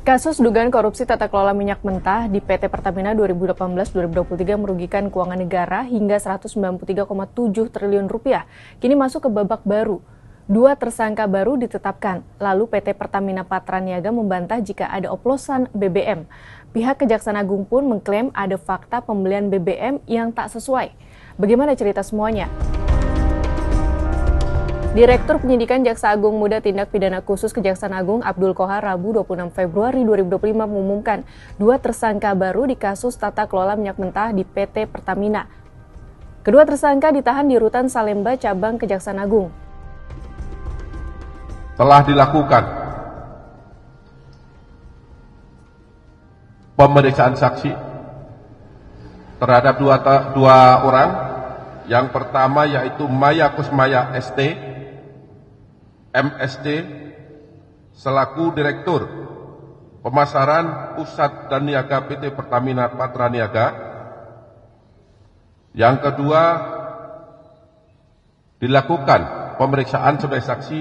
Kasus dugaan korupsi tata kelola minyak mentah di PT Pertamina 2018-2023 merugikan keuangan negara hingga 193,7 triliun rupiah. Kini masuk ke babak baru. 2 tersangka baru ditetapkan. Lalu PT Pertamina Patraniaga membantah jika ada oplosan BBM. Pihak Kejaksaan Agung pun mengklaim ada fakta pembelian BBM yang tak sesuai. Bagaimana cerita semuanya? Direktur Penyidikan Jaksa Agung Muda Tindak Pidana Khusus Kejaksaan Agung Abdul Kohar Rabu 26 Februari 2025 mengumumkan 2 tersangka baru di kasus tata kelola minyak mentah di PT Pertamina. Kedua tersangka ditahan di Rutan Salemba Cabang Kejaksaan Agung. Telah dilakukan pemeriksaan saksi terhadap dua orang. Yang pertama yaitu Maya Kusmaya ST, MSD, selaku Direktur Pemasaran Pusat dan Niaga PT Pertamina Patraniaga. Yang kedua, dilakukan pemeriksaan sebagai saksi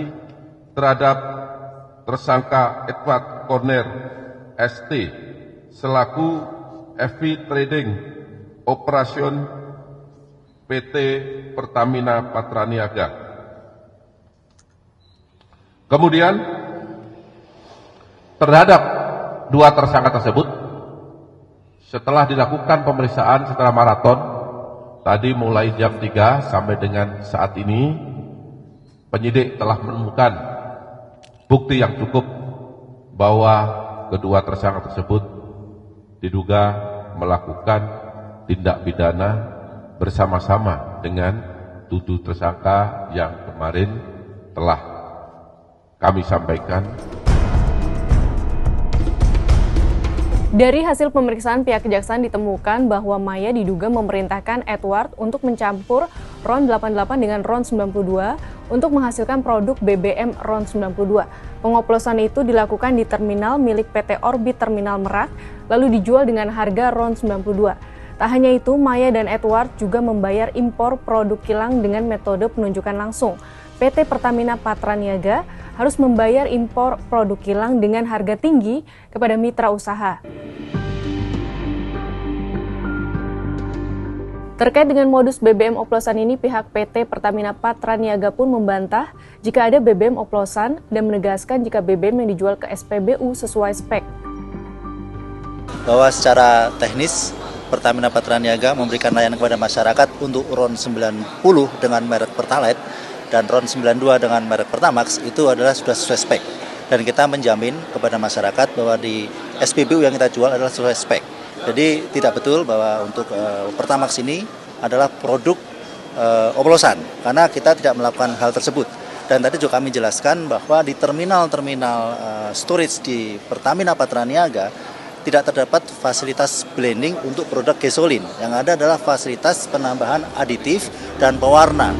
terhadap tersangka Edward Corner ST, selaku FV Trading Operation PT Pertamina Patraniaga. Kemudian terhadap 2 tersangka tersebut, setelah dilakukan pemeriksaan secara maraton, tadi mulai jam 3 sampai dengan saat ini, penyidik telah menemukan bukti yang cukup bahwa kedua tersangka tersebut diduga melakukan tindak pidana bersama-sama dengan 7 tersangka yang kemarin telah kami sampaikan. Dari hasil pemeriksaan pihak kejaksaan ditemukan bahwa Maya diduga memerintahkan Edward untuk mencampur RON 88 dengan RON 92 untuk menghasilkan produk BBM RON 92. Pengoplosan itu dilakukan di terminal milik PT Orbit Terminal Merak, lalu dijual dengan harga RON 92. Tak hanya itu, Maya dan Edward juga membayar impor produk kilang dengan metode penunjukan langsung. PT Pertamina Patraniaga harus membayar impor produk kilang dengan harga tinggi kepada mitra usaha. Terkait dengan modus BBM oplosan ini, pihak PT Pertamina Patraniaga pun membantah jika ada BBM oplosan dan menegaskan jika BBM yang dijual ke SPBU sesuai spek. Bahwa secara teknis Pertamina Patraniaga memberikan layanan kepada masyarakat untuk RON 90 dengan merek Pertalite dan RON 92 dengan merek Pertamax itu adalah sudah sesuai spek. Dan kita menjamin kepada masyarakat bahwa di SPBU yang kita jual adalah sesuai spek. Jadi tidak betul bahwa untuk Pertamax ini adalah produk oplosan, karena kita tidak melakukan hal tersebut. Dan tadi juga kami jelaskan bahwa di terminal-terminal storage di Pertamina Patraniaga tidak terdapat fasilitas blending untuk produk gasolin. Yang ada adalah fasilitas penambahan aditif dan pewarna.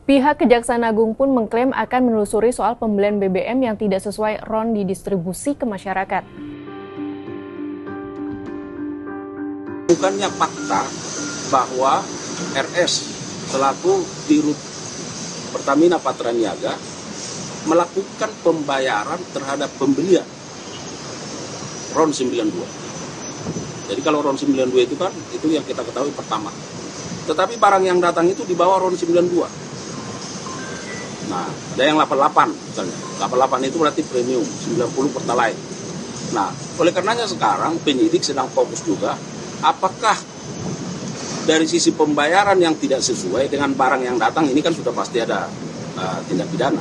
Pihak Kejaksaan Agung pun mengklaim akan menelusuri soal pembelian BBM yang tidak sesuai RON didistribusi ke masyarakat. Bukannya fakta bahwa RS selaku Dirut Pertamina Patraniaga melakukan pembayaran terhadap pembelian RON 92. Jadi kalau RON 92 itu kan itu yang kita ketahui pertama. Tetapi barang yang datang itu di bawah RON 92. Nah, ada yang 88 misalnya. 88 itu berarti premium, 90 Pertalite. Nah, oleh karenanya sekarang penyidik sedang fokus juga apakah dari sisi pembayaran yang tidak sesuai dengan barang yang datang ini kan sudah pasti ada tindak pidana.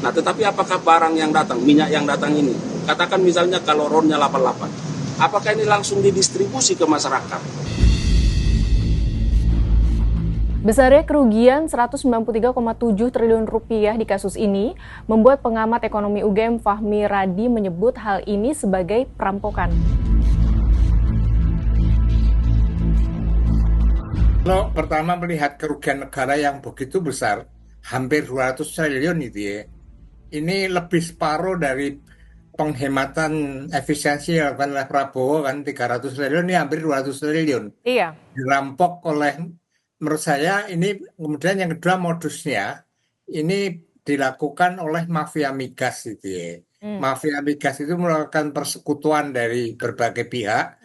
Nah, tetapi apakah barang yang datang, minyak yang datang ini, katakan misalnya kalau RON-nya 88, apakah ini langsung didistribusi ke masyarakat? Besarnya kerugian 193,7 triliun rupiah di kasus ini membuat pengamat ekonomi UGM Fahmi Radi menyebut hal ini sebagai perampokan. Kalau pertama melihat kerugian negara yang begitu besar, hampir 200 triliun itu ya, ini lebih separuh dari penghematan efisiensi yang dilakukan oleh Prabowo kan 300 triliun, ini hampir 200 triliun. Iya. Dirampok oleh, menurut saya ini. Kemudian yang kedua modusnya ini dilakukan oleh mafia migas gitu ya. Mafia migas itu melakukan persekutuan dari berbagai pihak,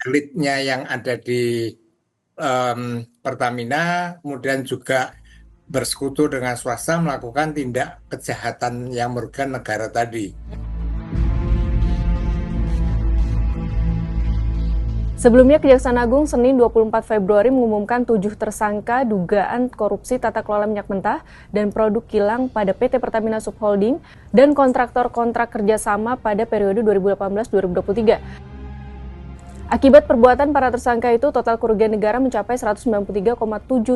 elitnya yang ada di Pertamina, kemudian juga bersekutu dengan swasta melakukan tindak kejahatan yang merugikan negara tadi. Sebelumnya, Kejaksaan Agung Senin 24 Februari mengumumkan 7 tersangka dugaan korupsi tata kelola minyak mentah dan produk kilang pada PT Pertamina Subholding dan kontraktor kontrak kerjasama pada periode 2018-2023. Akibat perbuatan para tersangka itu, total kerugian negara mencapai 193,7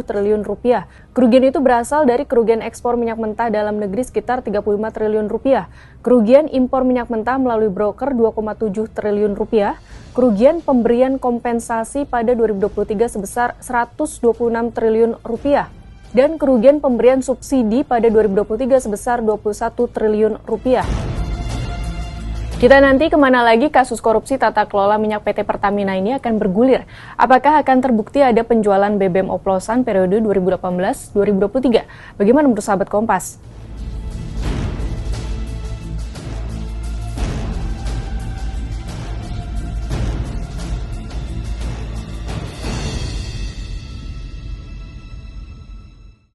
triliun rupiah. Kerugian itu berasal dari kerugian ekspor minyak mentah dalam negeri sekitar 35 triliun rupiah, kerugian impor minyak mentah melalui broker 2,7 triliun rupiah, kerugian pemberian kompensasi pada 2023 sebesar 126 triliun rupiah, dan kerugian pemberian subsidi pada 2023 sebesar 21 triliun rupiah. Kita nanti kemana lagi kasus korupsi tata kelola minyak PT Pertamina ini akan bergulir? Apakah akan terbukti ada penjualan BBM oplosan periode 2018-2023? Bagaimana menurut sahabat Kompas?